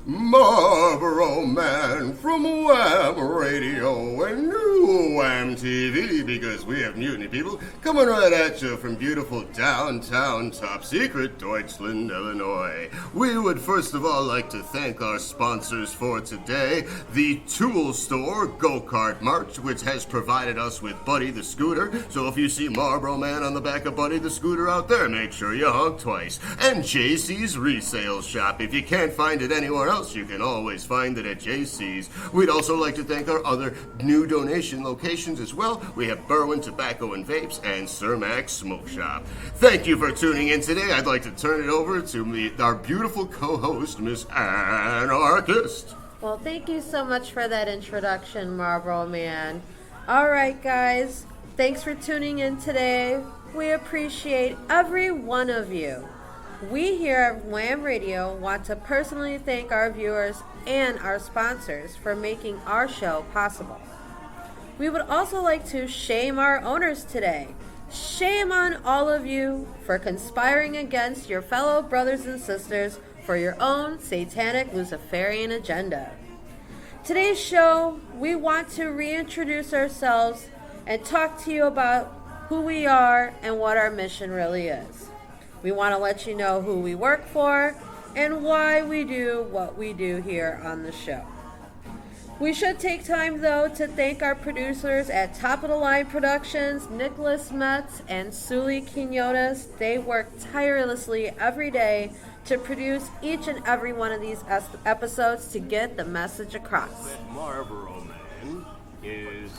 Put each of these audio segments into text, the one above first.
Marboro Man from WHAM Radio and new WHAM TV, because we have mutiny people coming right at you from beautiful downtown top secret Deutschland, Illinois. We would first of all like to thank our sponsors for today, the Tool Store Go-Kart March, which has provided us with Buddy the Scooter. So if you see Marboro Man on the back of Buddy the Scooter out there, make sure you honk twice. And JC's Resale Shop. If you can't find it anywhere else, you can always find it at JC's. We'd also like to thank our other new donation locations as well. We have Berwyn Tobacco and Vapes and Sir Max Smoke Shop. Thank you for tuning in today. I'd like to turn it over to our beautiful co-host, Miss Anarchist. Well, thank you so much for that introduction, Marboro Man. All right, guys. Thanks for tuning in today. We appreciate every one of you. We here at WHAM Radio want to personally thank our viewers and our sponsors for making our show possible. We would also like to shame our owners today. Shame on all of you for conspiring against your fellow brothers and sisters for your own satanic Luciferian agenda. Today's show, we want to reintroduce ourselves and talk to you about who we are and what our mission really is. We want to let you know who we work for and why we do what we do here on the show. We should take time, though, to thank our producers at Top of the Line Productions, Nicholas Metz and Suli Quinones. They work tirelessly every day to produce each and every one of these episodes to get the message across. Marboro Man is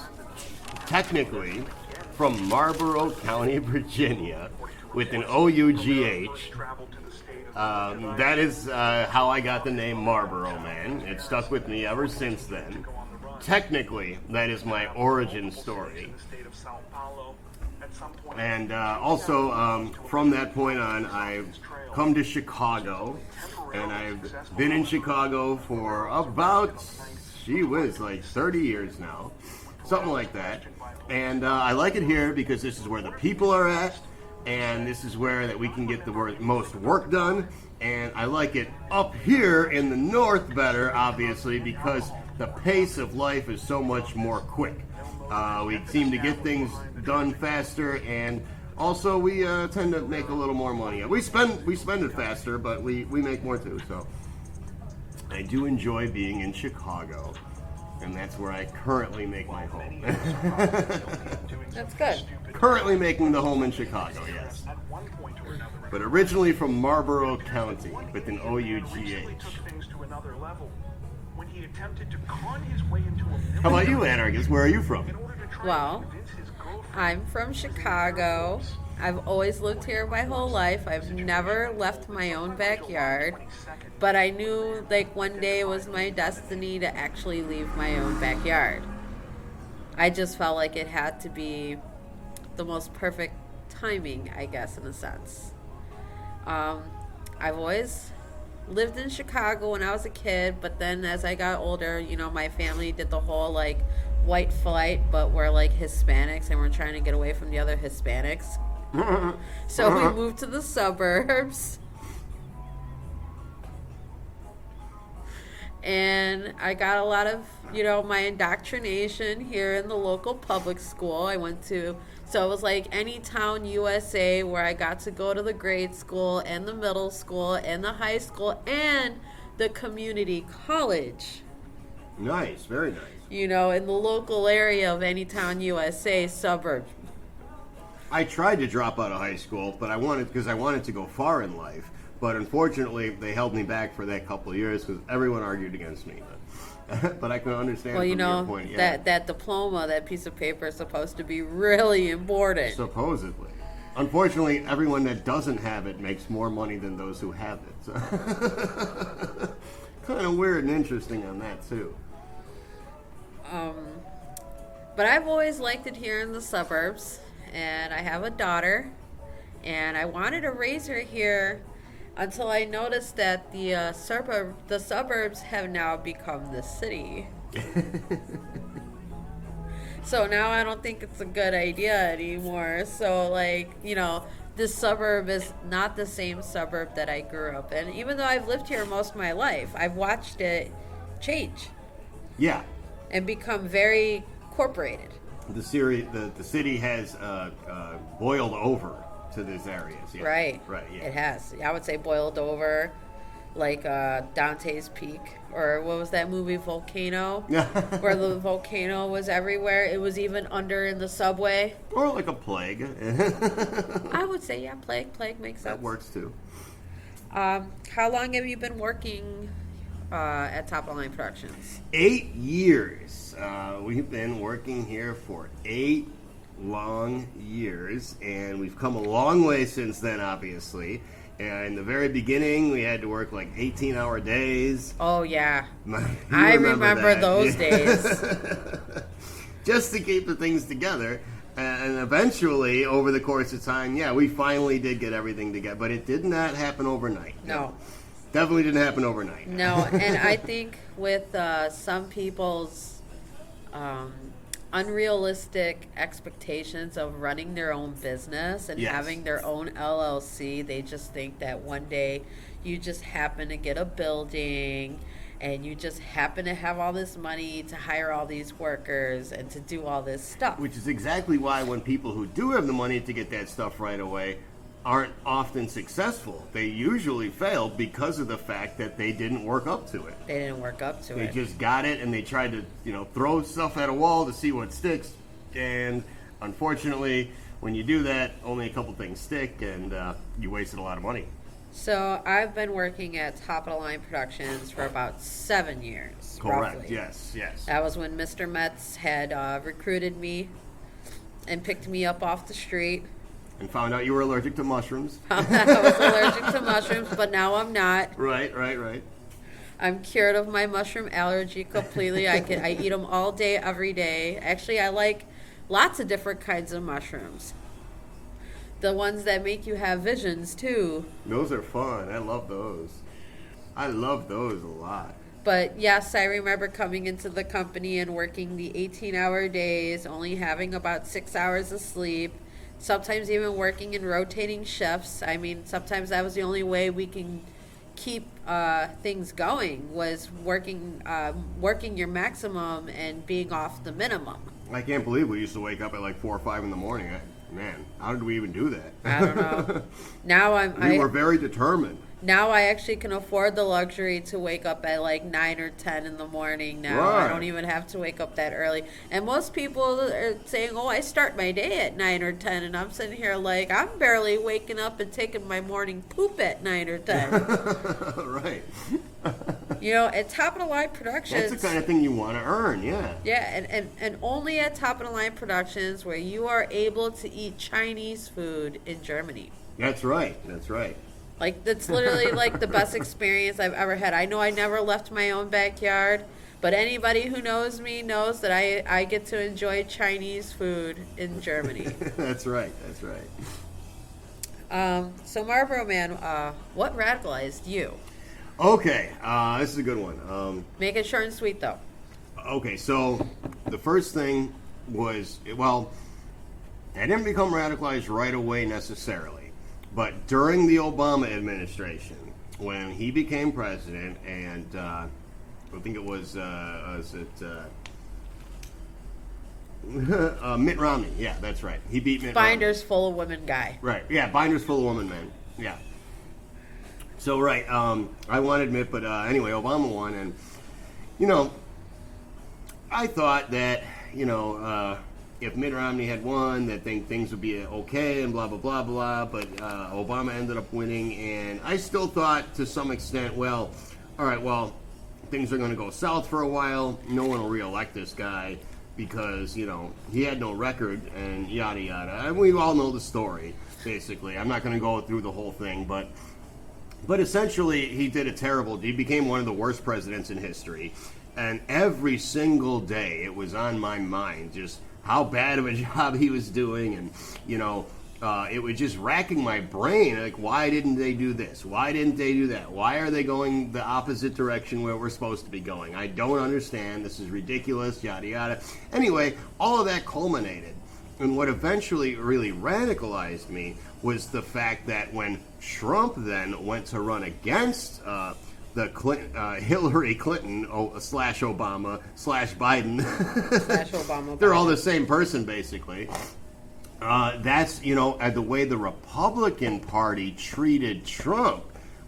technically from Marboro County, Virginia, with an O-U-G-H. That is how I got the name Marboro Man. It stuck with me ever since then. Technically, that is my origin story. And also, from that point on, I've come to Chicago, and I've been in Chicago for about, like 30 years now. Something like that. And I like it here because this is where the people are at, and this is where that we can get the most work done. And I like it up here in the north better, obviously, because the pace of life is so much more quick. We seem to get things done faster, and also we tend to make a little more money. We spend it faster, but we make more too. So I do enjoy being in Chicago. And that's where I currently make my home. That's good. Currently making the home in Chicago, yes. But originally from Marboro County with an O-U-G-H. How about you, Anarchist? Where are you from? Well, I'm from Chicago. I've always lived here my whole life. I've never left my own backyard. But I knew like one day it was my destiny to actually leave my own backyard. I just felt like it had to be the most perfect timing, I guess, in a sense. I've always lived in Chicago when I was a kid, but then as I got older, my family did the whole like white flight, but we're like Hispanics and we're trying to get away from the other Hispanics. So we moved to the suburbs. And I got a lot of, my indoctrination here in the local public school. So it was like any town USA where I got to go to the grade school and the middle school and the high school and the community college. Nice, very nice. In the local area of any town USA suburb. I tried to drop out of high school, but I wanted to go far in life. But unfortunately, they held me back for that couple of years because everyone argued against me. But I can understand from your point. Yeah. that diploma, that piece of paper is supposed to be really important. Supposedly. Unfortunately, everyone that doesn't have it makes more money than those who have it. So kind of weird and interesting on that, too. But I've always liked it here in the suburbs. And I have a daughter. And I wanted to raise her here until I noticed that the suburbs have now become the city. So now I don't think it's a good idea anymore. So this suburb is not the same suburb that I grew up in. Even though I've lived here most of my life, I've watched it change Yeah. and become very corporated. The city has boiled over to these areas. Yeah. Right. Right. Yeah. It has. I would say boiled over, like Dante's Peak, or what was that movie, Volcano, where the volcano was everywhere. It was even under in the subway. Or like a plague. I would say, yeah, plague makes sense. That works too. How long have you been working at Top of the Line Productions? 8 years. We've been working here for 8 long years, and we've come a long way since then, obviously. And in the very beginning, we had to work like 18-hour days. Oh, yeah. I remember those days. Just to keep the things together. And eventually, over the course of time, yeah, we finally did get everything together. But it did not happen overnight. No. Definitely didn't happen overnight. No, and I think with some people's unrealistic expectations of running their own business and Yes. having their own LLC, they just think that one day you just happen to get a building and you just happen to have all this money to hire all these workers and to do all this stuff. Which is exactly why when people who do have the money to get that stuff right away aren't often successful. They usually fail because of the fact that they didn't work up to it. They didn't work up to They it. just got it and they tried to, throw stuff at a wall to see what sticks. And unfortunately, when you do that, only a couple things stick and you wasted a lot of money. So I've been working at Top of the Line Productions for about 7 years. Correct. Roughly. Yes. That was when Mr. Metz had recruited me and picked me up off the street. And found out you were allergic to mushrooms. I was allergic to mushrooms, but now I'm not. Right. I'm cured of my mushroom allergy completely. I eat them all day, every day. Actually, I like lots of different kinds of mushrooms. The ones that make you have visions, too. Those are fun. I love those. I love those a lot. But yes, I remember coming into the company and working the 18-hour days, only having about 6 hours of sleep. Sometimes even working in rotating shifts. I mean, sometimes that was the only way we can keep things going, was working your maximum and being off the minimum. I can't believe we used to wake up at like 4 or 5 in the morning. Man, how did we even do that? I don't know. Now we were very determined. Now I actually can afford the luxury to wake up at like 9 or 10 in the morning now. Right. I don't even have to wake up that early. And most people are saying, oh, I start my day at 9 or 10. And I'm sitting here like, I'm barely waking up and taking my morning poop at 9 or 10. Right. At Top of the Line Productions. That's the kind of thing you want to earn, yeah. Yeah, and only at Top of the Line Productions where you are able to eat Chinese food in Germany. That's right. Like, that's literally like the best experience I've ever had. I know I never left my own backyard, but anybody who knows me knows that I get to enjoy Chinese food in Germany. That's right. So Marboro Man, what radicalized you? Okay, this is a good one. Make it short and sweet, though. Okay, so the first thing was, I didn't become radicalized right away necessarily. But during the Obama administration, when he became president, and I think it was Mitt Romney. Yeah, that's right. He beat Mitt Binders Romney. full of women guy. Right. Yeah, binders full of women, man. Yeah. So, right, I wanted Mitt, but anyway, Obama won, and, I thought that, if Mitt Romney had won, that things would be okay and blah, blah, blah, blah. But Obama ended up winning, and I still thought to some extent, well, all right, well, things are going to go south for a while. No one will reelect this guy because, he had no record and yada, yada. And we all know the story, basically. I'm not going to go through the whole thing, but essentially he did a terrible, he became one of the worst presidents in history. And every single day it was on my mind, just how bad of a job he was doing, and it was just racking my brain. Like, why didn't they do this? Why didn't they do that? Why are they going the opposite direction where we're supposed to be going? I don't understand. This is ridiculous. Yada yada. Anyway, all of that culminated And what eventually really radicalized me was the fact that when Trump then went to run against Hillary Clinton slash Obama slash Biden, Slash Obama. they're all the same person basically. That's, the way the Republican Party treated Trump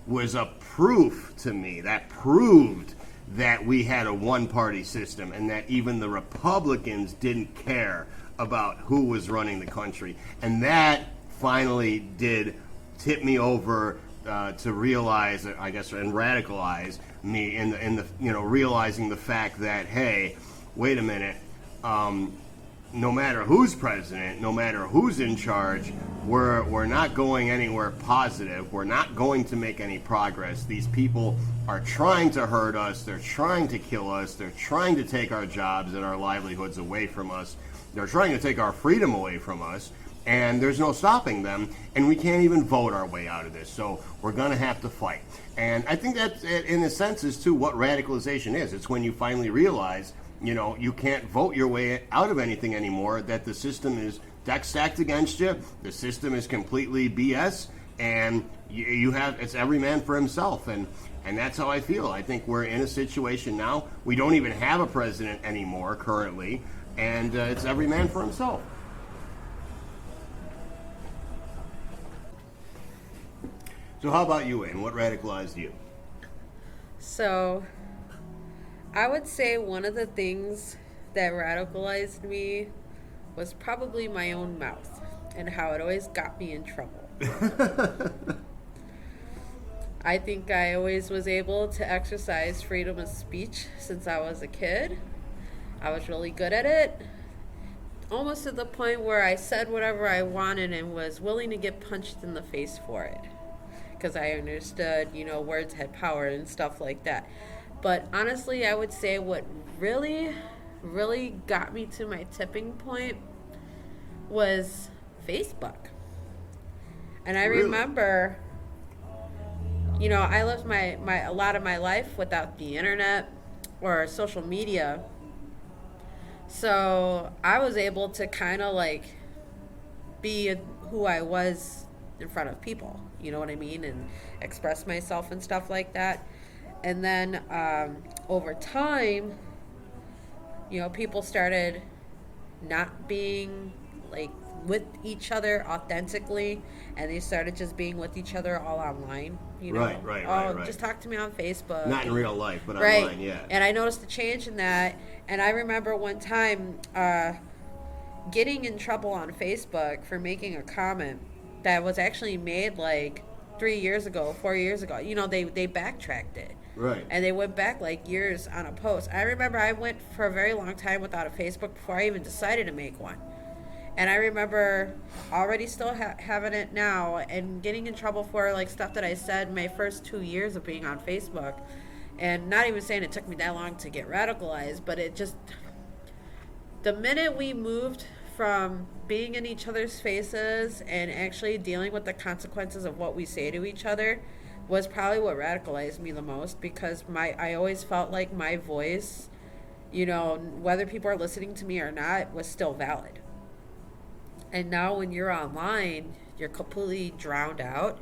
was a proof to me. That proved that we had a one-party system and that even the Republicans didn't care about who was running the country. And that finally did tip me over to realize, I guess, and radicalize me in the realizing the fact that, hey, wait a minute, no matter who's president, no matter who's in charge, we're not going anywhere positive. We're not going to make any progress. These people are trying to hurt us. They're trying to kill us. They're trying to take our jobs and our livelihoods away from us. They're trying to take our freedom away from us. And there's no stopping them. And we can't even vote our way out of this. So we're going to have to fight. And I think that, in a sense, is too what radicalization is. It's when you finally realize, you can't vote your way out of anything anymore, that the system is deck stacked against you, the system is completely BS, and it's every man for himself. And that's how I feel. I think we're in a situation now, we don't even have a president anymore currently, and it's every man for himself. So how about you, Wayne? What radicalized you? So, I would say one of the things that radicalized me was probably my own mouth and how it always got me in trouble. I think I always was able to exercise freedom of speech since I was a kid. I was really good at it, almost to the point where I said whatever I wanted and was willing to get punched in the face for it, because I understood, words had power and stuff like that. But honestly, I would say what really, really got me to my tipping point was Facebook. And I remember, I lived a lot of my life without the internet or social media. So I was able to kind of be who I was in front of people, you know what I mean? And express myself and stuff like that. And then over time, people started not being with each other authentically, and they started just being with each other all online. Right. Just talk to me on Facebook. Not in real life, but right. Online, yeah. And I noticed a change in that. And I remember one time getting in trouble on Facebook for making a comment that was actually made 3 years ago, 4 years ago. They backtracked it. Right. And they went back years on a post. I remember I went for a very long time without a Facebook before I even decided to make one. And I remember already still having it now and getting in trouble for stuff that I said my first 2 years of being on Facebook. And not even saying it took me that long to get radicalized, but it just, the minute we moved from being in each other's faces and actually dealing with the consequences of what we say to each other was probably what radicalized me the most, because I always felt like my voice, whether people are listening to me or not, was still valid. And now when you're online, you're completely drowned out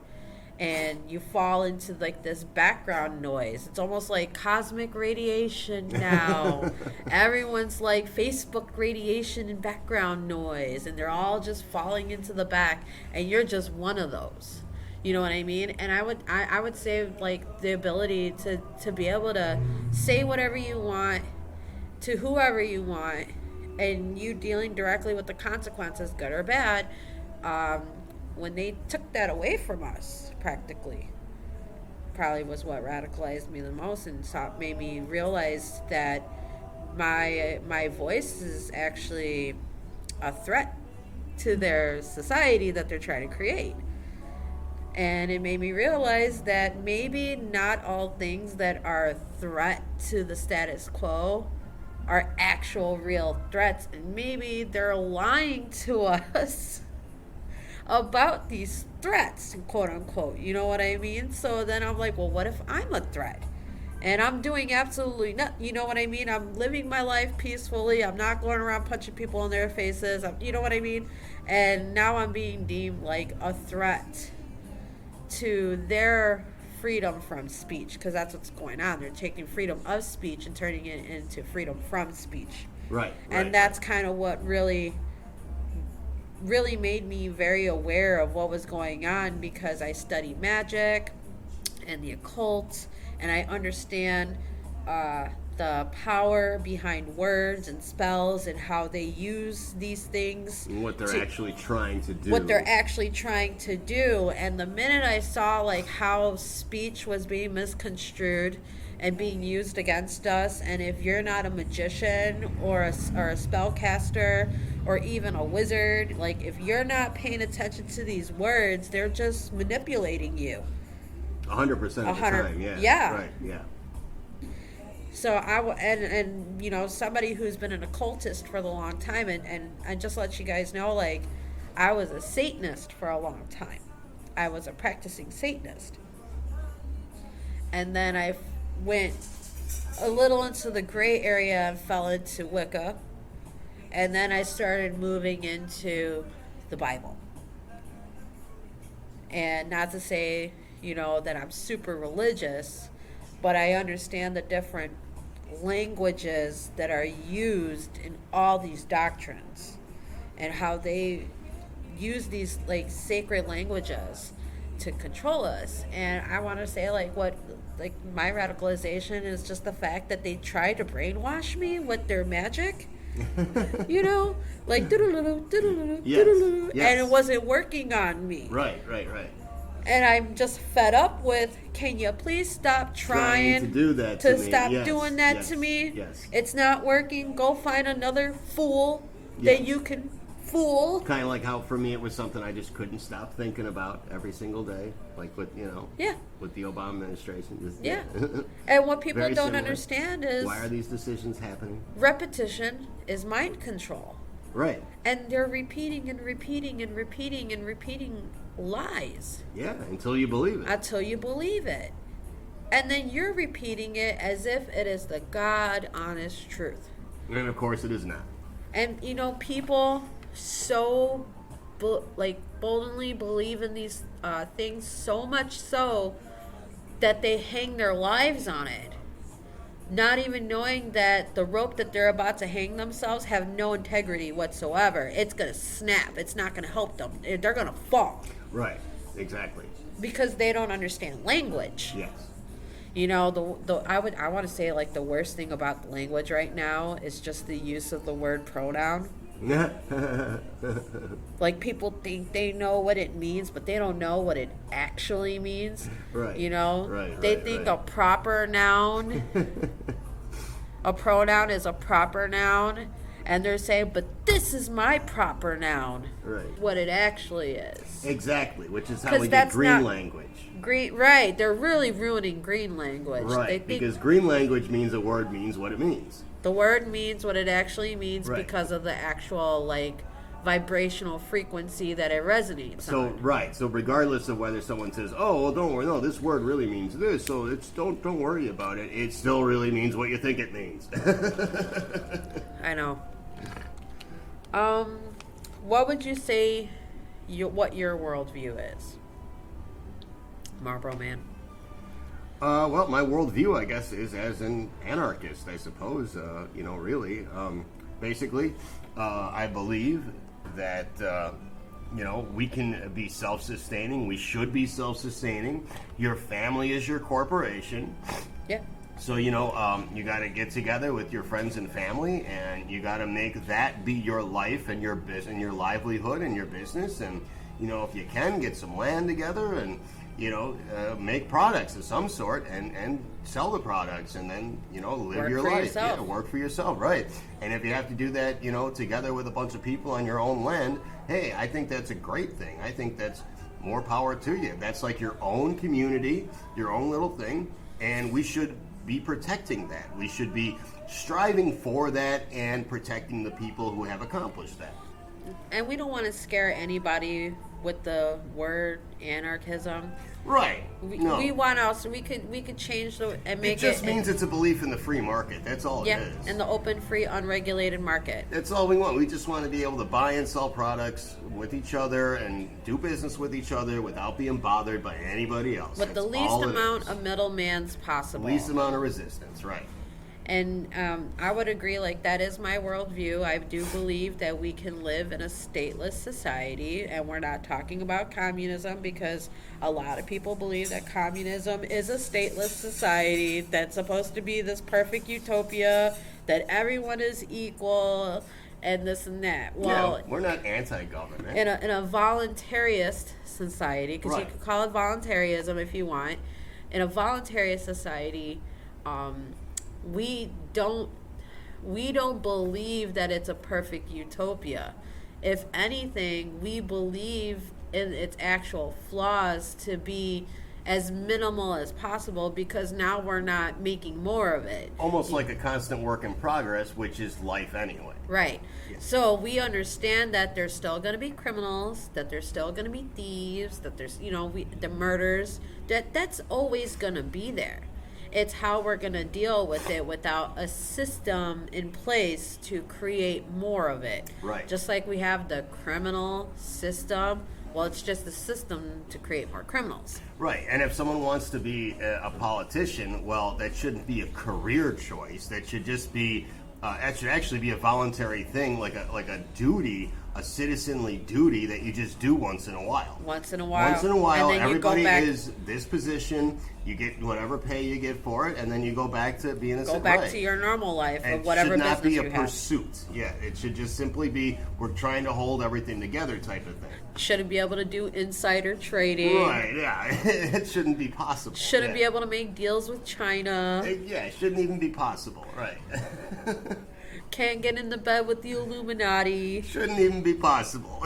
and you fall into this background noise. It's almost like cosmic radiation now. Everyone's Facebook radiation and background noise, and they're all just falling into the back, and you're just one of those. You know what I mean? And I would say the ability to be able to say whatever you want to whoever you want, and you dealing directly with the consequences, good or bad, when they took that away from us, practically, probably was what radicalized me the most and made me realize that my voice is actually a threat to their society that they're trying to create. And it made me realize that maybe not all things that are a threat to the status quo are actual real threats, and maybe they're lying to us about these threats, quote unquote, you know what I mean? So then I'm like, well, what if I'm a threat? And I'm doing absolutely nothing. You know what I mean? I'm living my life peacefully. I'm not going around punching people in their faces. You know what I mean? And now I'm being deemed like a threat to their freedom from speech, because that's what's going on. They're taking freedom of speech and turning it into freedom from speech. Right. And that's kind of what really made me very aware of what was going on, because I study magic and the occult, and I understand the power behind words and spells and how they use these things. And what they're actually trying to do. And the minute I saw like how speech was being misconstrued and being used against us, and if you're not a magician or a spellcaster or even a wizard, like if you're not paying attention to these words, they're just manipulating you. 100% of the time, yeah. Yeah. Right, yeah. So and you know, somebody who's been an occultist for a long time, and I just let you guys know, like, I was a Satanist for a long time. I was a practicing Satanist. And then I went a little into the gray area and fell into Wicca. And then I started moving into the Bible. And not to say, you know, that I'm super religious, but I understand the different languages that are used in all these doctrines and how they use these like sacred languages to control us. And I want to say like my radicalization is just the fact that they try to brainwash me with their magic. You know, like Yes. and it wasn't working on me. Right. And I'm just fed up with, can you please stop trying to do that to me. stop Yes, doing that yes, to me? Yes. It's not working. Go find another fool that you can fool. Kind of like how for me it was something I just couldn't stop thinking about every single day, like with with the Obama administration. Just, And what people Very don't similar. understand is Why are these decisions happening? repetition is mind control. Right. And they're repeating and repeating and repeating and repeating lies. Yeah, until you believe it. Until you believe it. And then you're repeating it as if it is the God honest truth. And of course it is not. And you know, people so boldly believe in these things, so much so that they hang their lives on it, not even knowing that the rope that they're about to hang themselves have no integrity whatsoever. It's gonna snap. It's not gonna help them. They're gonna fall. Right. Exactly. Because they don't understand language. Yes. You know, I want to say like the worst thing about the language right now is just the use of the word pronoun. Like people think they know what it means, but they don't know what it actually means. Right. You know, They think a proper noun, a pronoun is a proper noun, and they're saying, but this is my proper noun. Right. What it actually is. Exactly, which is how we get green language. Green, right? They're really ruining green language. Right, because green language means a word means what it means. The word means what it actually means because of the actual like vibrational frequency that it resonates on. So regardless of whether someone says, "Oh, well, don't worry, no, this word really means this," so it's don't worry about it. It still really means what you think it means. I know. What would you say what your worldview is, Marboro Man? Well, my worldview, I guess, is as an anarchist, I suppose. Really. Basically, I believe that, we can be self-sustaining. We should be self-sustaining. Your family is your corporation. Yeah. So, you got to get together with your friends and family, and you got to make that be your life and your business, and your livelihood and your business. And, if you can, get some land together and make products of some sort and sell the products, and then, live your life. Yourself. Yeah, work for yourself, right. And if you have to do that, together with a bunch of people on your own land, hey, I think that's a great thing. I think that's more power to you. That's like your own community, your own little thing, and we should be protecting that. We should be striving for that and protecting the people who have accomplished that. and we don't want to scare anybody with the word anarchism. Right. No. We want also we could change the and make it just means it's a belief in the free market. That's all it is. In the open, free, unregulated market. That's all we want. We just want to be able to buy and sell products with each other and do business with each other without being bothered by anybody else. With the least amount of middlemans possible. Least amount of resistance, right. And I would agree, like, that is my worldview. I do believe that we can live in a stateless society, and we're not talking about communism, because a lot of people believe that communism is a stateless society that's supposed to be this perfect utopia, that everyone is equal, and this and that. Well, yeah, we're not anti-government. In a voluntarist society, because you could call it voluntarism if you want. In a voluntarist society, we don't believe that it's a perfect utopia. If anything, we believe in its actual flaws to be as minimal as possible, because now we're not making more of it. Almost like a constant work in progress, which is life anyway. Right. Yeah. So we understand that there's still going to be criminals, that there's still going to be thieves, that there's, the murders, that's always going to be there. It's how we're going to deal with it without a system in place to create more of it. Right. Just like we have the criminal system, well, it's just a system to create more criminals. Right. And if someone wants to be a politician, well, that shouldn't be a career choice. That should just be, that should actually be a voluntary thing, like a duty, a citizenly duty that you just do once in a while. Once in a while, and then everybody is this position. You get whatever pay you get for it, and then you go back to being a citizen. Go back to your normal life of whatever business you have. It should not be a pursuit. Yeah, it should just simply be, we're trying to hold everything together type of thing. Shouldn't be able to do insider trading. Right, yeah. It shouldn't be possible. Shouldn't be able to make deals with China. Yeah, it shouldn't even be possible, right. Can't get into bed with the Illuminati. Shouldn't even be possible.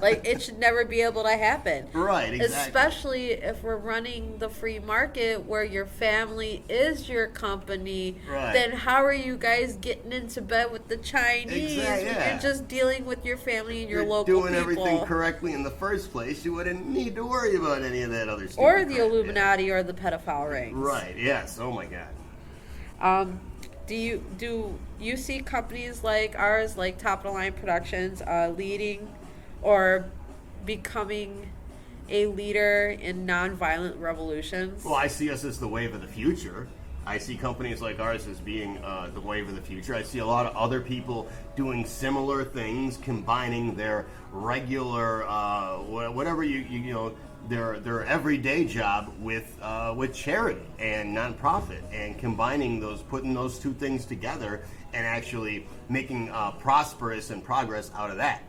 Like, it should never be able to happen. Right, exactly. Especially if we're running the free market where your family is your company. Right. Then how are you guys getting into bed with the Chinese? Exactly, yeah. You're just dealing with your family and your local doing people. Everything correctly in the first place. You wouldn't need to worry about any of that other stuff. Or the Illuminati or the pedophile rings. Right, yes. Oh, my God. Do you see companies like ours, like Top of the Line Productions, leading or becoming a leader in nonviolent revolutions? Well, I see us as the wave of the future. I see companies like ours as being the wave of the future. I see a lot of other people doing similar things, combining their regular, whatever their everyday job with charity and nonprofit, and combining those, putting those two things together, and actually making prosperous and progress out of that.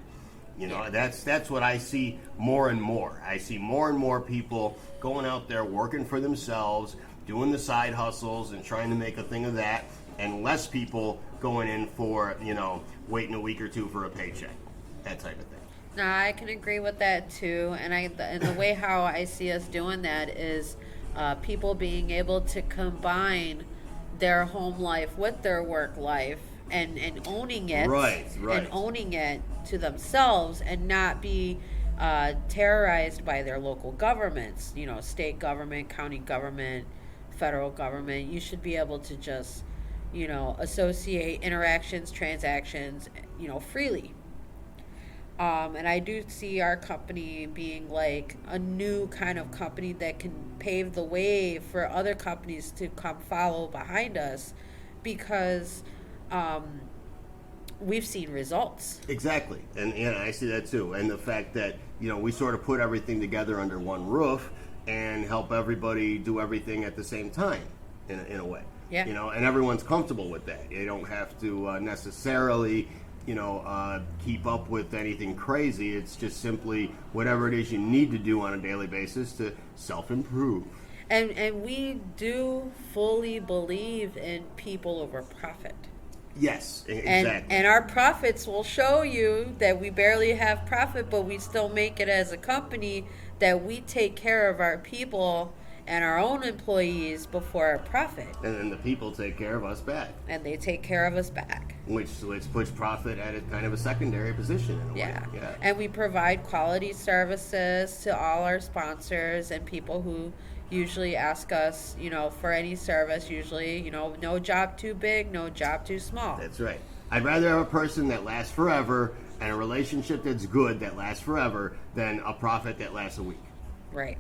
That's what I see more and more. I see more and more people going out there working for themselves, doing the side hustles and trying to make a thing of that, and less people going in for, waiting a week or two for a paycheck, that type of thing. No, I can agree with that too, and the way how I see us doing that is people being able to combine their home life with their work life, and owning it, right, and owning it to themselves, and not be terrorized by their local governments, state government, county government, federal government. You should be able to just, associate interactions, transactions, freely. And I do see our company being like a new kind of company that can pave the way for other companies to come follow behind us, because we've seen results. Exactly. And I see that too. And the fact that, we sort of put everything together under one roof and help everybody do everything at the same time, in a way. Yeah. And everyone's comfortable with that. They don't have to necessarily keep up with anything crazy. It's just simply whatever it is you need to do on a daily basis to self-improve. And we do fully believe in people over profit. Yes, exactly. And our profits will show you that we barely have profit, but we still make it as a company, that we take care of our people and our own employees before our profit. And then the people take care of us back. And they take care of us back. Which puts profit at a kind of a secondary position in a way. Yeah. And we provide quality services to all our sponsors and people who usually ask us, for any service, usually, no job too big, no job too small. That's right. I'd rather have a person that lasts forever and a relationship that's good that lasts forever than a profit that lasts a week. Right.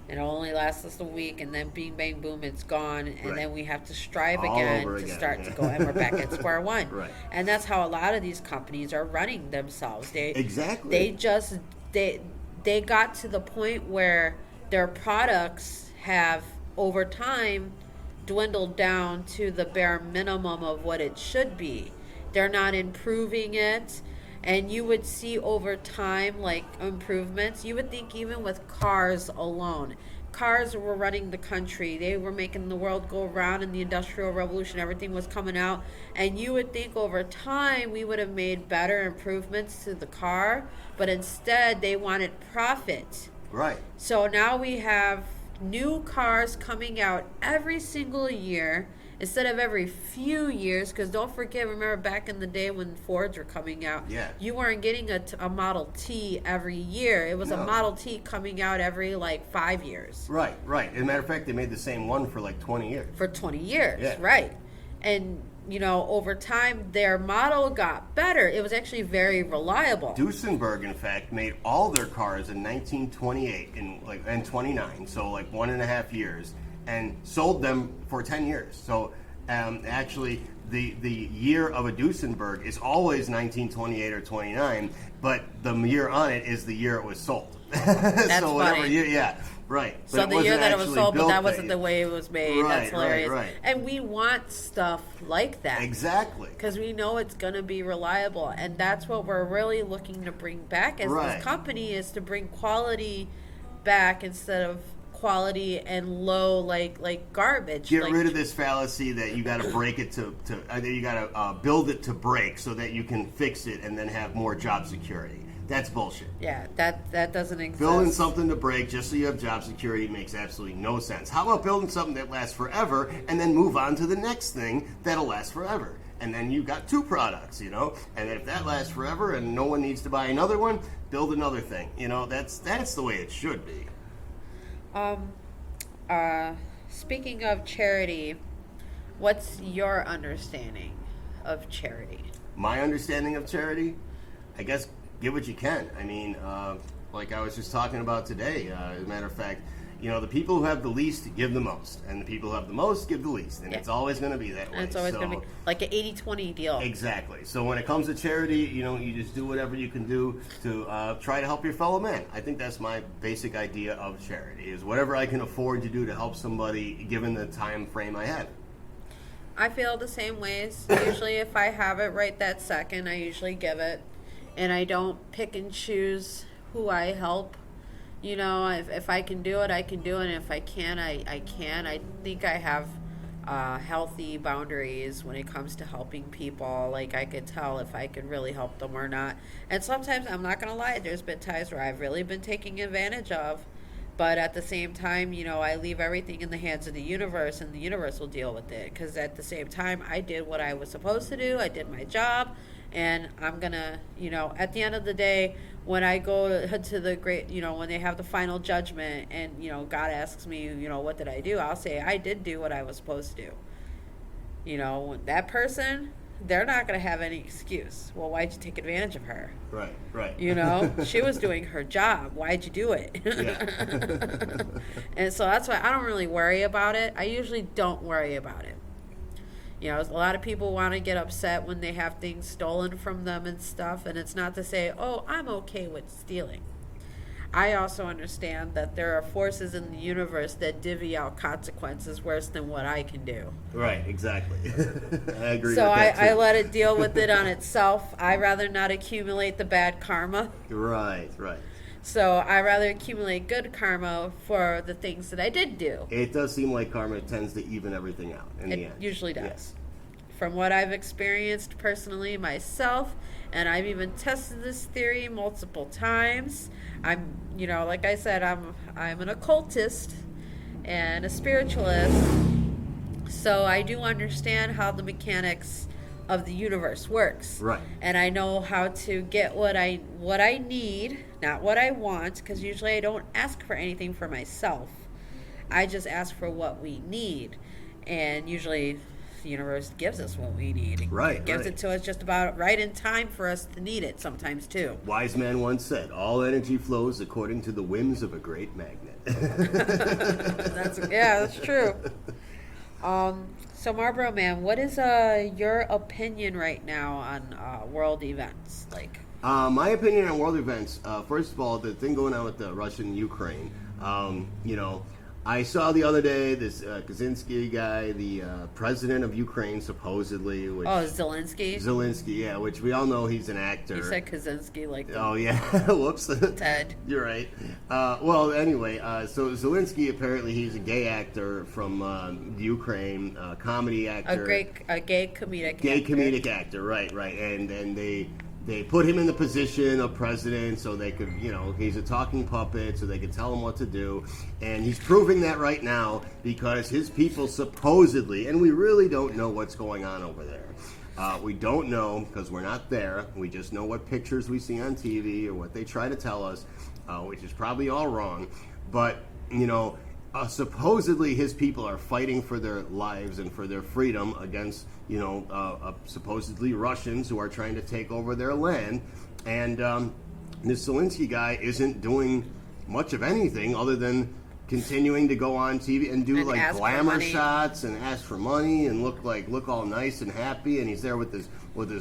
It only lasts us a week, and then bing, bang, boom, it's gone, and then we have to strive again to start to go, and we're back at square one. Right. And that's how a lot of these companies are running themselves. Exactly. They got to the point where their products have, over time, dwindled down to the bare minimum of what it should be. They're not improving it. And you would see over time, like, improvements. You would think even with cars alone. Cars were running the country. They were making the world go around in the Industrial Revolution. Everything was coming out. And you would think over time we would have made better improvements to the car. But instead, they wanted profit. Right. So now we have new cars coming out every single year, instead of every few years, because don't forget, remember back in the day when Fords were coming out, you weren't getting a Model T every year. It was a Model T coming out every 5 years. Right. As a matter of fact, they made the same one for 20 years. For 20 years, right. And, over time, their model got better. It was actually very reliable. Duesenberg, in fact, made all their cars in 1928 and 29, so 1.5 years. And sold them for 10 years. So actually, the year of a Duesenberg is always 1928 or 29, but the year on it is the year it was sold. That's so whatever funny. year, right. So the year that it was sold, but that wasn't the way it was made. Right, That's hilarious. Right. And we want stuff like that. Exactly. Because we know it's going to be reliable. And that's what we're really looking to bring back as this company, is to bring quality back instead of quality and low like garbage. Get rid of this fallacy that you got to break it to you got to build it to break so that you can fix it and then have more job security. That's bullshit. Yeah, that doesn't exist. Building something to break just so you have job security makes absolutely no sense. How about building something that lasts forever and then move on to the next thing that'll last forever? And then you've got two products, and if that lasts forever and no one needs to buy another one, build another thing. That's the way it should be. Speaking of charity, what's your understanding of charity? My understanding of charity? I guess give what you can. I mean, like I was just talking about today, as a matter of fact, the people who have the least give the most, and the people who have the most give the least, and it's always going to be that way. And it's always going to be like an 80-20 deal. Exactly. So when it comes to charity, you just do whatever you can do to try to help your fellow man. I think that's my basic idea of charity, is whatever I can afford to do to help somebody given the time frame I have. I feel the same ways. Usually if I have it right that second, I usually give it, and I don't pick and choose who I help. If I can do it, I can do it. And if I can, I can. I think I have healthy boundaries when it comes to helping people. Like, I could tell if I could really help them or not. And sometimes, I'm not going to lie, there's been times where I've really been taken advantage of. But at the same time, I leave everything in the hands of the universe, and the universe will deal with it. Because at the same time, I did what I was supposed to do. I did my job. And I'm going to, at the end of the day, when I go to the great, when they have the final judgment and, God asks me, what did I do? I'll say, I did do what I was supposed to do. That person, they're not going to have any excuse. Well, why'd you take advantage of her? Right. She was doing her job. Why'd you do it? Yeah. And so that's why I don't really worry about it. I usually don't worry about it. A lot of people want to get upset when they have things stolen from them and stuff, and it's not to say, oh, I'm okay with stealing. I also understand that there are forces in the universe that divvy out consequences worse than what I can do. Right, exactly. I agree so with that too. I let it deal with it on itself. I'd rather not accumulate the bad karma. Right. So I rather accumulate good karma for the things that I did do. It does seem like karma tends to even everything out in the end. It usually does. Yes. From what I've experienced personally myself, and I've even tested this theory multiple times. I'm, like I said, I'm an occultist, and a spiritualist. So I do understand how the mechanics of the universe works. Right. And I know how to get what I need, not what I want, because usually I don't ask for anything for myself. I just ask for what we need. And usually the universe gives us what we need. Right. It gives it to us just about right in time for us to need it sometimes too. Wise man once said, all energy flows according to the whims of a great magnet. That's true. So Marboro man, what is your opinion right now on world events? Like, my opinion on world events. First of all, the thing going on with the Russia and Ukraine. I saw the other day this Kaczynski guy, the president of Ukraine, supposedly. Which, Zelensky? Zelensky, yeah, which we all know he's an actor. You said Kaczynski like Oh, yeah. Whoops. Ted. You're right. Well, anyway, so Zelensky, apparently he's a gay actor from Ukraine, comedy actor. A gay comedic Gay actor. comedic actor, right. And they put him in the position of president so they could, he's a talking puppet so they could tell him what to do. And he's proving that right now because his people supposedly, and we really don't know what's going on over there. We don't know because we're not there. We just know what pictures we see on TV or what they try to tell us, which is probably all wrong. But, supposedly his people are fighting for their lives and for their freedom against, supposedly Russians who are trying to take over their land. And this Zelensky guy isn't doing much of anything other than continuing to go on TV and do And like ask for glamour money. shots and ask for money and look all nice and happy. And he's there with his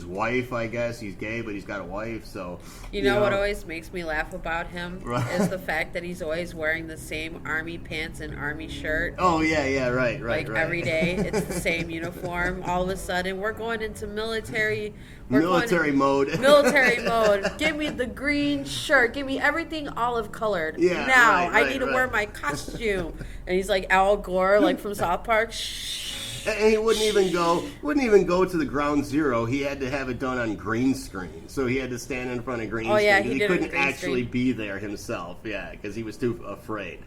wife, I guess. He's gay, but he's got a wife. So You know what always makes me laugh about him Right. is the fact that he's always wearing the same army pants and army shirt. Oh yeah, right. Every day, it's the same uniform. All of a sudden, we're going into military mode. Military mode. Give me the green shirt. Give me everything olive colored. Yeah, now right, I need to wear my costume. And he's like Al Gore, like from South Park. Shh. And he wouldn't even go to the ground zero. He had to have it done on green screen. So he had to stand in front of green screen. Yeah, he did it on couldn't green actually screen. be there himself. Yeah, because he was too afraid.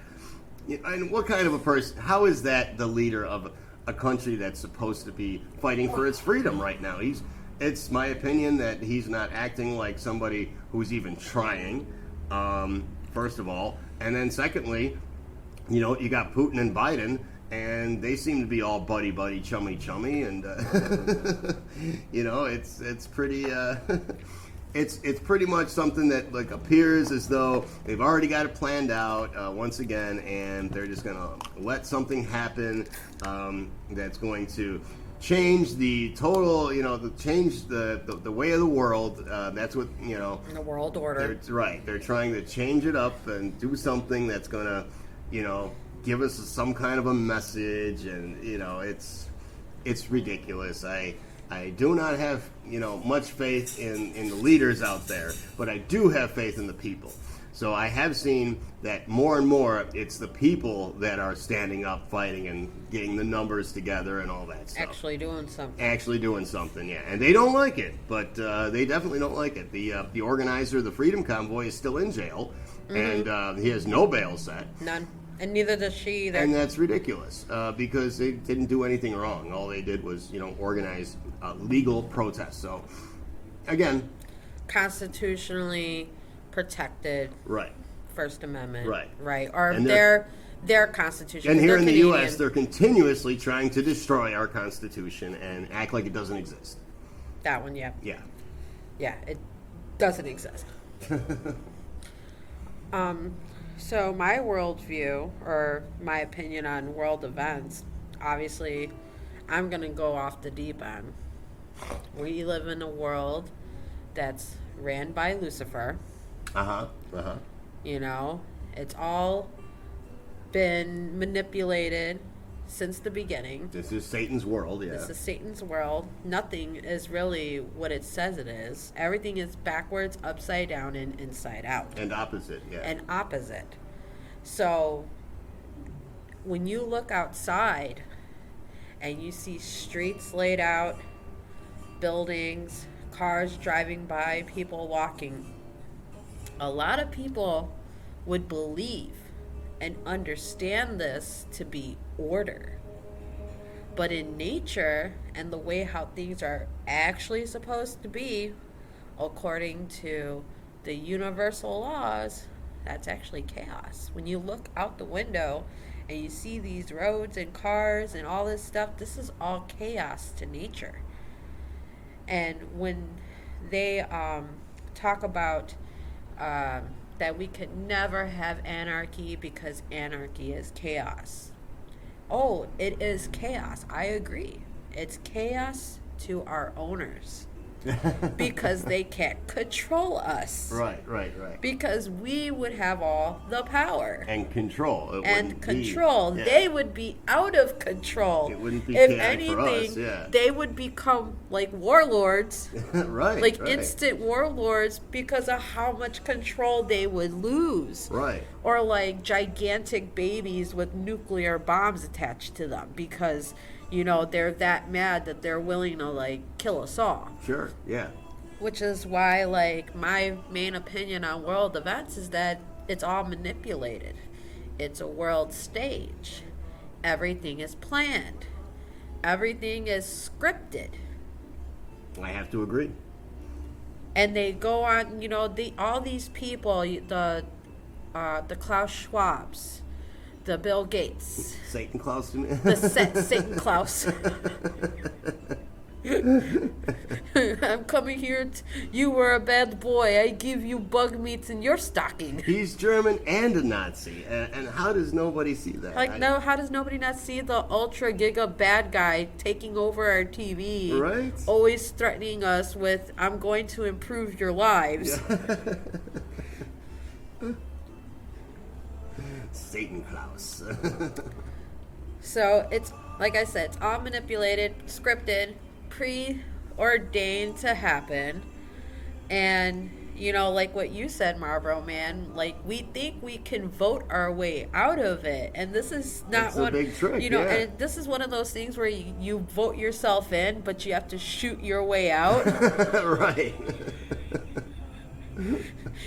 And what kind of a person? How is that the leader of a country that's supposed to be fighting for its freedom right now? It's my opinion that he's not acting like somebody who's even trying. First of all, and then secondly, you got Putin and Biden, and they seem to be all buddy, chummy, and it's pretty. It's pretty much something that like appears as though they've already got it planned out once again, and they're just gonna let something happen that's going to change the total, change the way of the world. That's what The world order. They're trying to change it up and do something that's gonna, give us some kind of a message, and it's ridiculous. I do not have much faith in the leaders out there, but I do have faith in the people. So I have seen that more and more it's the people that are standing up, fighting, and getting the numbers together and all that stuff. Actually doing something, yeah. And they don't like it, but they definitely don't like it. The organizer of the Freedom Convoy is still in jail, and he has no bail set. None. And neither does she either. And that's ridiculous because they didn't do anything wrong. All they did was, organize legal protests. So, again, constitutionally protected. Right. First Amendment. Right. Or And their Constitution. And here They're in the Canadian. U.S., they're continuously trying to destroy our Constitution and act like it doesn't exist. That one, yeah. Yeah. Yeah, it doesn't exist. So my worldview, or my opinion on world events, obviously, I'm going to go off the deep end. We live in a world that's ran by Lucifer. It's all been manipulated since the beginning. This is Satan's world, yeah. This is Satan's world. Nothing is really what it says it is. Everything is backwards, upside down, and inside out. And opposite, yeah. And opposite. So, when you look outside and you see streets laid out, buildings, cars driving by, people walking, a lot of people would believe and understand this to be order. But in nature and the way how things are actually supposed to be, according to the universal laws, that's actually chaos. When you look out the window and you see these roads and cars and all this stuff, this is all chaos to nature. And when they talk about that we could never have anarchy because anarchy is chaos. Oh, it is chaos. I agree. It's chaos to our owners. Because they can't control us. Right. Because we would have all the power. And control. They would be out of control. It wouldn't be if chaotic anything, for us, yeah. They would become like warlords. Right. Instant warlords because of how much control they would lose. Right. Or like gigantic babies with nuclear bombs attached to them because they're that mad that they're willing to, like, kill us all. Sure, yeah. Which is why, like, my main opinion on world events is that it's all manipulated. It's a world stage. Everything is planned. Everything is scripted. I have to agree. And they go on, all these people, the Klaus Schwabs, the Bill Gates. Satan Klaus. Satan Klaus. I'm coming here. You were a bad boy. I give you bug meats in your stocking. He's German and a Nazi. And how does nobody see that? How does nobody not see the ultra giga bad guy taking over our TV? Right. Always threatening us with, I'm going to improve your lives. Yeah. Satan Klaus. So it's, like I said, it's all manipulated, scripted, preordained to happen. And, like what you said, Marboro, man, like we think we can vote our way out of it. And this is not a big trick, and this is one of those things where you vote yourself in, but you have to shoot your way out. Right.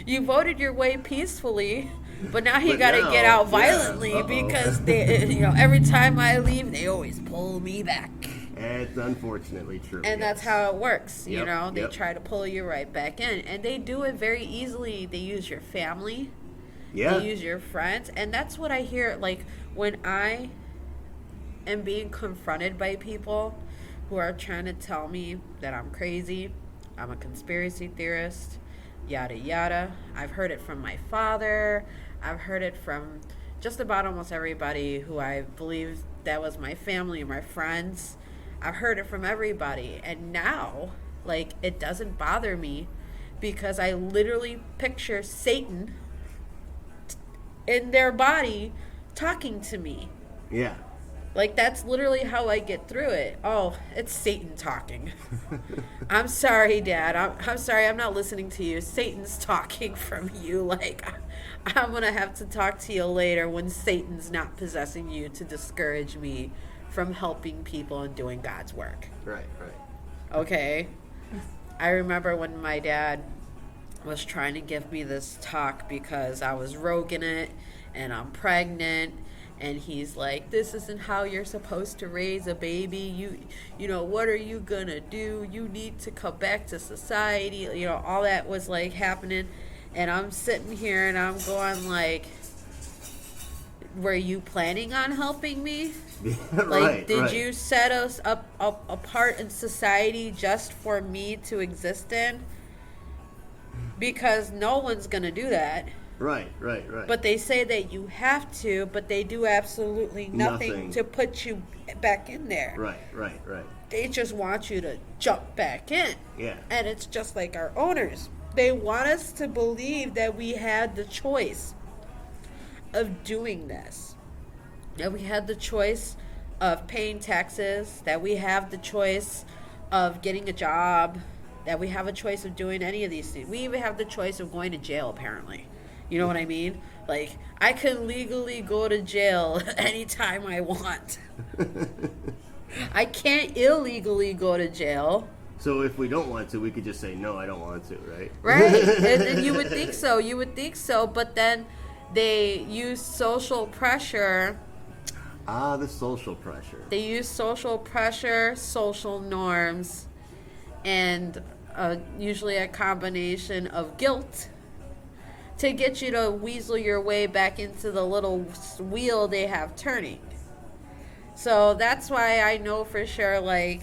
You voted your way peacefully, but now you got to get out violently because every time I leave, they always pull me back. It's unfortunately true. And that's how it works. They Yep. try to pull you right back in, and they do it very easily. They use your family. Yeah. They use your friends, and that's what I hear. Like when I am being confronted by people who are trying to tell me that I'm crazy, I'm a conspiracy theorist, yada yada. I've heard it from my father. I've heard it from just about almost everybody who I believe that was my family and my friends. I've heard it from everybody. And now, like, it doesn't bother me because I literally picture Satan in their body talking to me. Yeah. Like, that's literally how I get through it. Oh, it's Satan talking. I'm sorry, Dad. I'm sorry, I'm not listening to you. Satan's talking from you. Like, I'm going to have to talk to you later when Satan's not possessing you to discourage me from helping people and doing God's work. Right. Okay? I remember when my dad was trying to give me this talk because I was roguing it and I'm pregnant. And he's like, this isn't how you're supposed to raise a baby. You know, what are you going to do? You need to come back to society. All that was like happening. And I'm sitting here and I'm going like, were you planning on helping me? Like, did you set us up apart in society just for me to exist in? Because no one's going to do that. Right. But they say that you have to, but they do absolutely nothing to put you back in there. Right. They just want you to jump back in. Yeah. And it's just like our owners. They want us to believe that we had the choice of doing this. That we had the choice of paying taxes, that we have the choice of getting a job, that we have a choice of doing any of these things. We even have the choice of going to jail, apparently. You know what I mean? Like, I can legally go to jail anytime I want. I can't illegally go to jail. So if we don't want to, we could just say, no, I don't want to, right? Right. And you would think so. But then they use social pressure. The social pressure. They use social pressure, social norms, and usually a combination of guilt to get you to weasel your way back into the little wheel they have turning. So that's why I know for sure, like,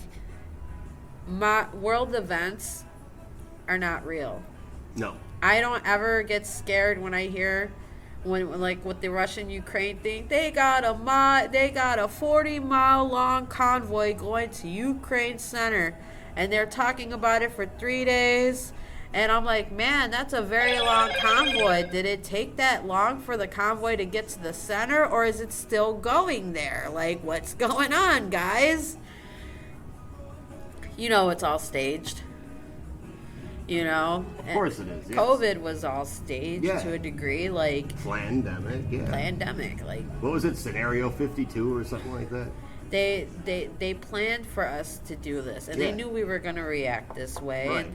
world events are not real. No. I don't ever get scared when I hear, when like with the Russian-Ukraine thing, they got a 40-mile long convoy going to Ukraine center, and they're talking about it for 3 days. And I'm like, man, that's a very long convoy. Did it take that long for the convoy to get to the center, or is it still going there? Like, what's going on, guys? You know, it's all staged. You know? Of course it is. Yes. COVID was all staged to a degree. Like, Plandemic, yeah. Plandemic. Like, what was it, Scenario 52 or something like that? They planned for us to do this, and they knew we were going to react this way. Right.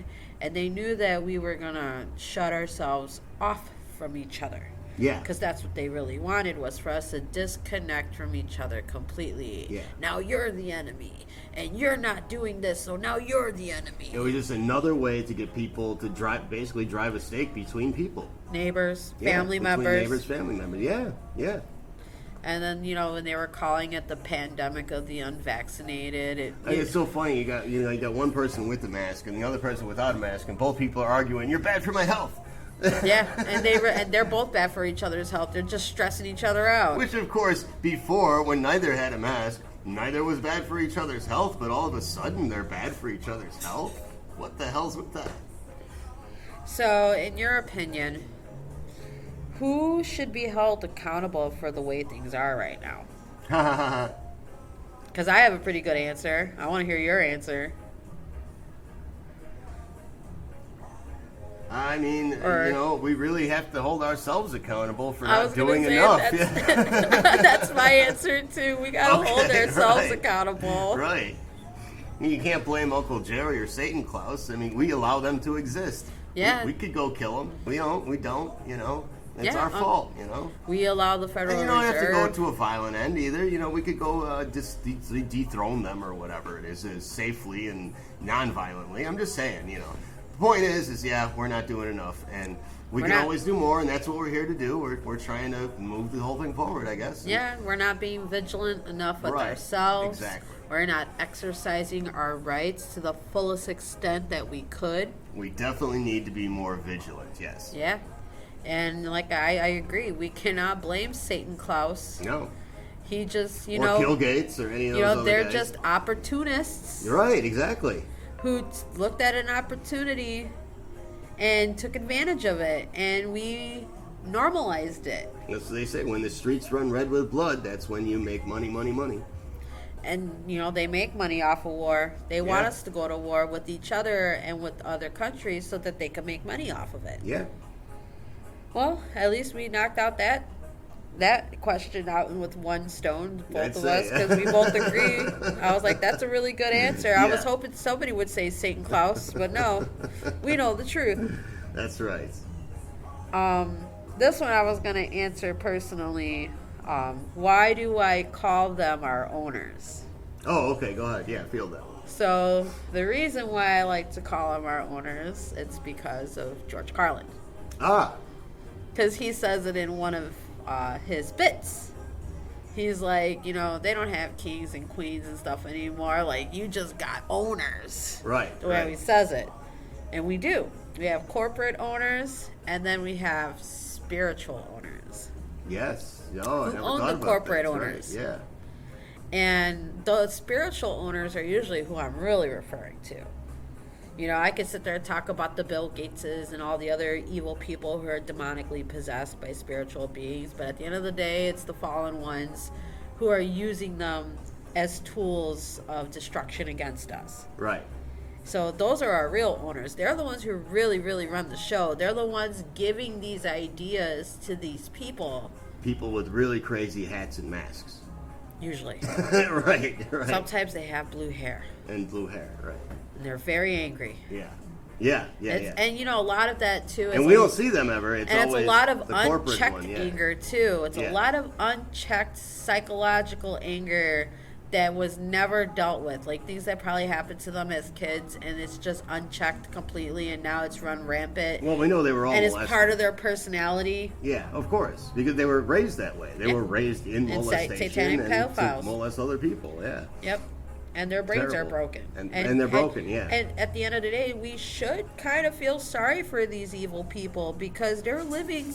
And they knew that we were going to shut ourselves off from each other. Yeah. Because that's what they really wanted, was for us to disconnect from each other completely. Yeah. Now you're the enemy, and you're not doing this, so now you're the enemy. It was just another way to get people to basically drive a stake between people. Neighbors, family members. Neighbors, family members. Yeah, yeah. And then, you know, when they were calling it the pandemic of the unvaccinated, It's so funny. You got one person with the mask and the other person without a mask, and both people are arguing, "You're bad for my health." Yeah, and they're both bad for each other's health. They're just stressing each other out. Which, of course, before, when neither had a mask, neither was bad for each other's health, but all of a sudden they're bad for each other's health? What the hell's with that? So, in your opinion, who should be held accountable for the way things are right now? Because I have a pretty good answer. I want to hear your answer. I mean, we really have to hold ourselves accountable for not doing enough. That's my answer, too. We got to hold ourselves accountable. Right. You can't blame Uncle Jerry or Satan Claus. I mean, we allow them to exist. Yeah. We could go kill them. We don't, It's our fault, We allow the Federal Reserve. And you don't have to go to a violent end either. We could go dethrone them or whatever it is safely and non-violently. I'm just saying, The point is we're not doing enough, and we can always do more, and that's what we're here to do. We're trying to move the whole thing forward, I guess. Yeah, we're not being vigilant enough with ourselves. Exactly. We're not exercising our rights to the fullest extent that we could. We definitely need to be more vigilant, yes. Yeah. And like I agree, we cannot blame Satan Claus. No. He just, or Bill Gates or any of those other they're guys. just opportunists. You're right, exactly. Who looked at an opportunity and took advantage of it, and we normalized it. That's what they say, when the streets run red with blood, that's when you make money, money, money. And, they make money off of war. They want us to go to war with each other and with other countries so that they can make money off of it. Yeah. Well, at least we knocked out that question out with one stone, both of us, because we both agree. I was like, that's a really good answer. I was hoping somebody would say Satan Claus, but no, we know the truth. That's right. This one I was going to answer personally. Why do I call them our owners? Oh, okay, go ahead. Yeah, field that one. So the reason why I like to call them our owners, it's because of George Carlin. Because he says it in one of his bits. He's like, they don't have kings and queens and stuff anymore. Like, you just got owners. Right. The way he says it. And we do. We have corporate owners, and then we have spiritual owners. Yes. Who own the corporate owners. Right. Yeah. And the spiritual owners are usually who I'm really referring to. I could sit there and talk about the Bill Gateses and all the other evil people who are demonically possessed by spiritual beings, but at the end of the day, it's the fallen ones who are using them as tools of destruction against us. Right. So those are our real owners. They're the ones who really, really run the show. They're the ones giving these ideas to these people. People with really crazy hats and masks. Usually. Right. Sometimes they have blue hair. And blue hair, right. And they're very angry. Yeah. Yeah. And a lot of that too is And we don't see them ever. It's and always it's a lot of the corporate unchecked one, yeah. anger too. It's Yeah. a lot of unchecked psychological anger that was never dealt with, like things that probably happened to them as kids, and it's just unchecked completely, and now it's run rampant. Well, we know they were all and it's molested. part of their personality. Yeah, of course, because they were raised that way. They were raised in molestation satanic and pedophiles. to molest other people. Yeah. Yep. And their brains Terrible. are broken. And they're broken, yeah. And at the end of the day, we should kind of feel sorry for these evil people, because they're living,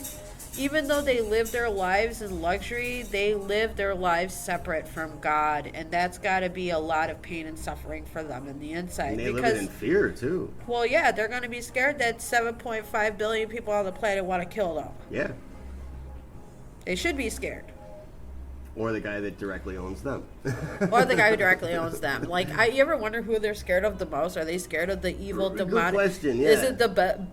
even though they live their lives in luxury, they live their lives separate from God. And that's got to be a lot of pain and suffering for them in the inside. And they live in fear, too. Well, yeah, they're going to be scared that 7.5 billion people on the planet want to kill them. Yeah. They should be scared. Or the guy that directly owns them. Or the guy who directly owns them. Like, you ever wonder who they're scared of the most? Are they scared of the evil Good demonic? question, yeah. Is it the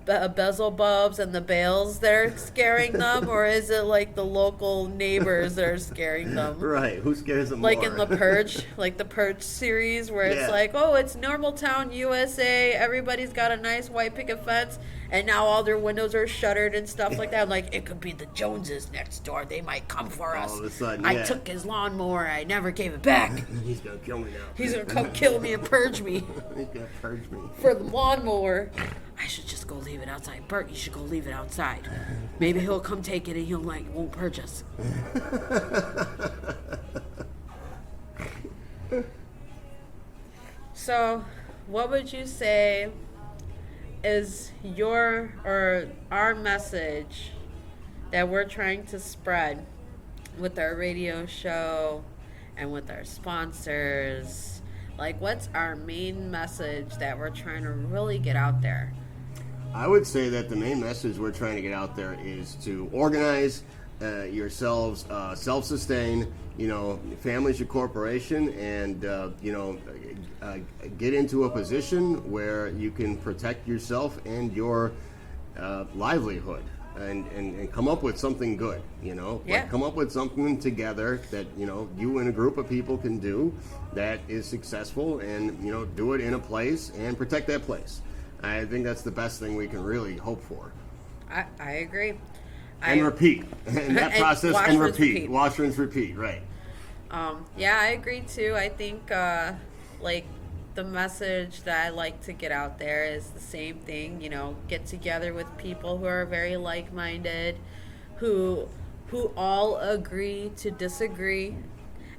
Beelzebubs and the Bales that are scaring them, or is it like the local neighbors that are scaring them? Right. Who scares them Like more? in the Purge, like the Purge series, where it's Yeah. like, oh, it's Normal Town, USA. Everybody's got a nice white picket fence, and now all their windows are shuttered and stuff like that. Like, it could be the Joneses next door. They might come for us. All of a sudden, I yeah. took his lawnmower. I never gave it back. He's going to kill me now. He's gonna come kill me and purge me He's going to purge me. for the lawnmower. I should just go leave it outside. Bert, you should go leave it outside. Maybe he'll come take it and he'll won't purge us. So, what would you say is your or our message that we're trying to spread with our radio show and with our sponsors? Like, what's our main message that we're trying to really get out there? I would say that the main message we're trying to get out there is to organize yourselves, self-sustain, family's your corporation, and, get into a position where you can protect yourself and your livelihood. And come up with something good, Yeah. Like come up with something together that, you and a group of people can do that is successful, and, do it in a place and protect that place. I think that's the best thing we can really hope for. I agree. And repeat. And that And process wash, and rinse, repeat. repeat. Wash, rinse, repeat, right. Yeah, I agree too. I think, the message that I like to get out there is the same thing, get together with people who are very like-minded, who all agree to disagree.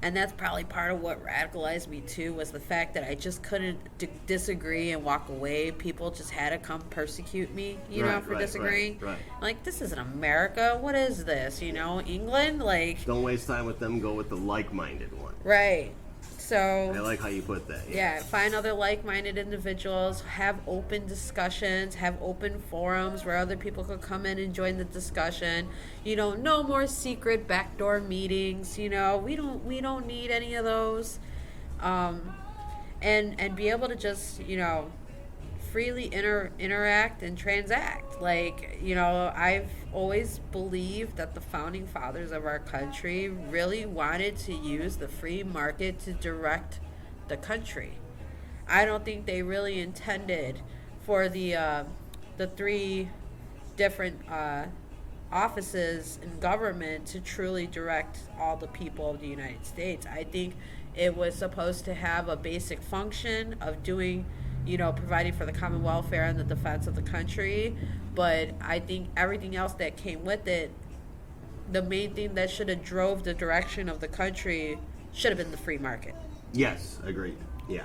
And that's probably part of what radicalized me too, was the fact that I just couldn't disagree and walk away. People just had to come persecute me, for disagreeing. Right. Like, this isn't America. What is this? England? Like, Don't waste time with them. Go with the like-minded one. right. So I like how you put that. yeah, find other like-minded individuals, have open discussions, have open forums where other people could come in and join the discussion. No more secret backdoor meetings. We don't need any of those. And be able to just freely interact and transact. Like, I've always believed that the founding fathers of our country really wanted to use the free market to direct the country. I don't think they really intended for the three different offices in government to truly direct all the people of the United States. I think it was supposed to have a basic function of doing, providing for the common welfare and the defense of the country. But I think everything else that came with it, the main thing that should have drove the direction of the country should have been the free market. Yes, agreed. Yeah.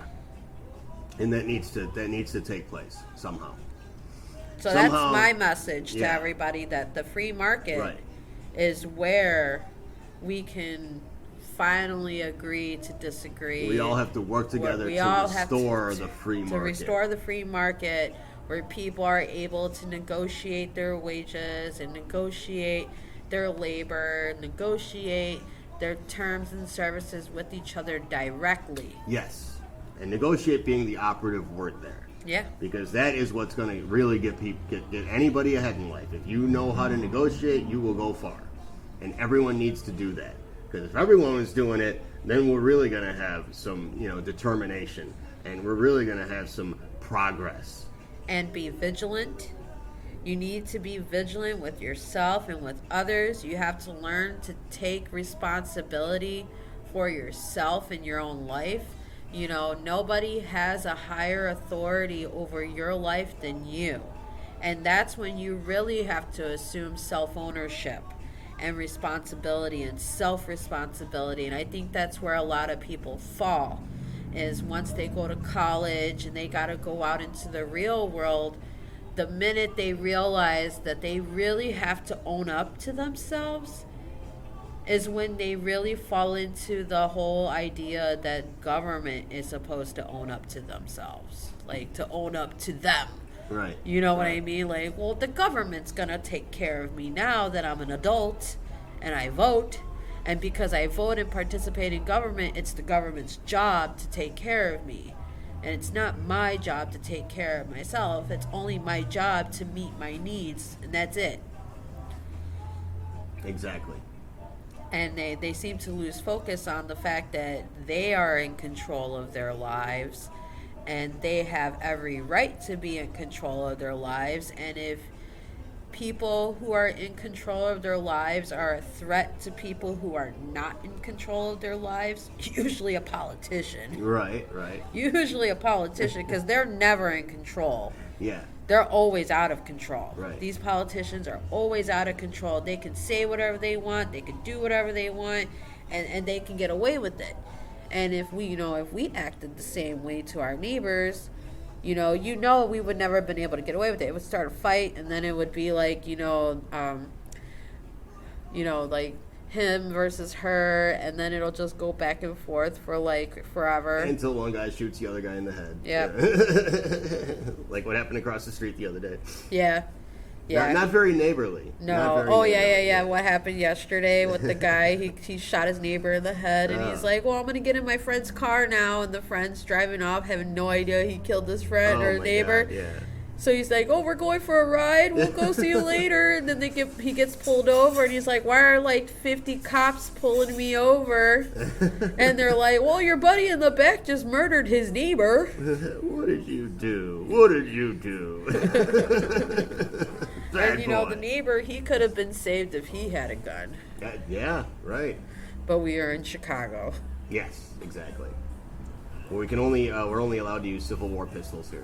And that needs to take place somehow. So Somehow, that's my message to yeah. everybody, that the free market Right. is where we can finally agree to disagree. We all have to work together We to all have restore the free market. To restore the free market, where people are able to negotiate their wages and negotiate their labor, negotiate their terms and services with each other directly. Yes. And negotiate being the operative word there. Yeah. Because that is what's going to really get anybody ahead in life. If you know how to negotiate, you will go far. And everyone needs to do that. Because if everyone is doing it, then we're really going to have some, determination. And we're really going to have some progress. and be vigilant. You need to be vigilant with yourself and with others. You have to learn to take responsibility for yourself in your own life. You know, nobody has a higher authority over your life than you. And that's when you really have to assume self-ownership and responsibility and self-responsibility. And I think that's where a lot of people fall, is once they go to college and they got to go out into the real world, the minute they realize that they really have to own up to themselves is when they really fall into the whole idea that government is supposed to own up to themselves, like to own up to them. Right. You know what I mean? Like, well, the government's going to take care of me now that I'm an adult and I vote. And because I vote and participate in government, it's the government's job to take care of me. And it's not my job to take care of myself. It's only my job to meet my needs, and that's it. Exactly. And they seem to lose focus on the fact that they are in control of their lives, and they have every right to be in control of their lives. And if people who are in control of their lives are a threat to people who are not in control of their lives, usually a politician. Right. Usually a politician, because they're never in control. Yeah. They're always out of control. Right. These politicians are always out of control. They can say whatever they want. They can do whatever they want, and they can get away with it. And if we acted the same way to our neighbors, we would never have been able to get away with it. It would start a fight, and then it would be like, like him versus her, and then it'll just go back and forth for like forever. Until one guy shoots the other guy in the head. Yep. Yeah. Like what happened across the street the other day. Yeah. Yeah. Not very neighborly. No. Yeah. What happened yesterday with the guy? He shot his neighbor in the head, and he's like, "Well, I'm gonna get in my friend's car now," and the friend's driving off, having no idea he killed his friend or neighbor. God, yeah. So he's like, "Oh, we're going for a ride. We'll go see you later." And then he gets pulled over, and he's like, "Why are like 50 cops pulling me over?" And they're like, "Well, your buddy in the back just murdered his neighbor." What did you do? And the neighbor, he could have been saved if he had a gun. Yeah, right. But we are in Chicago. Yes, exactly. Well, we're only allowed to use Civil War pistols here.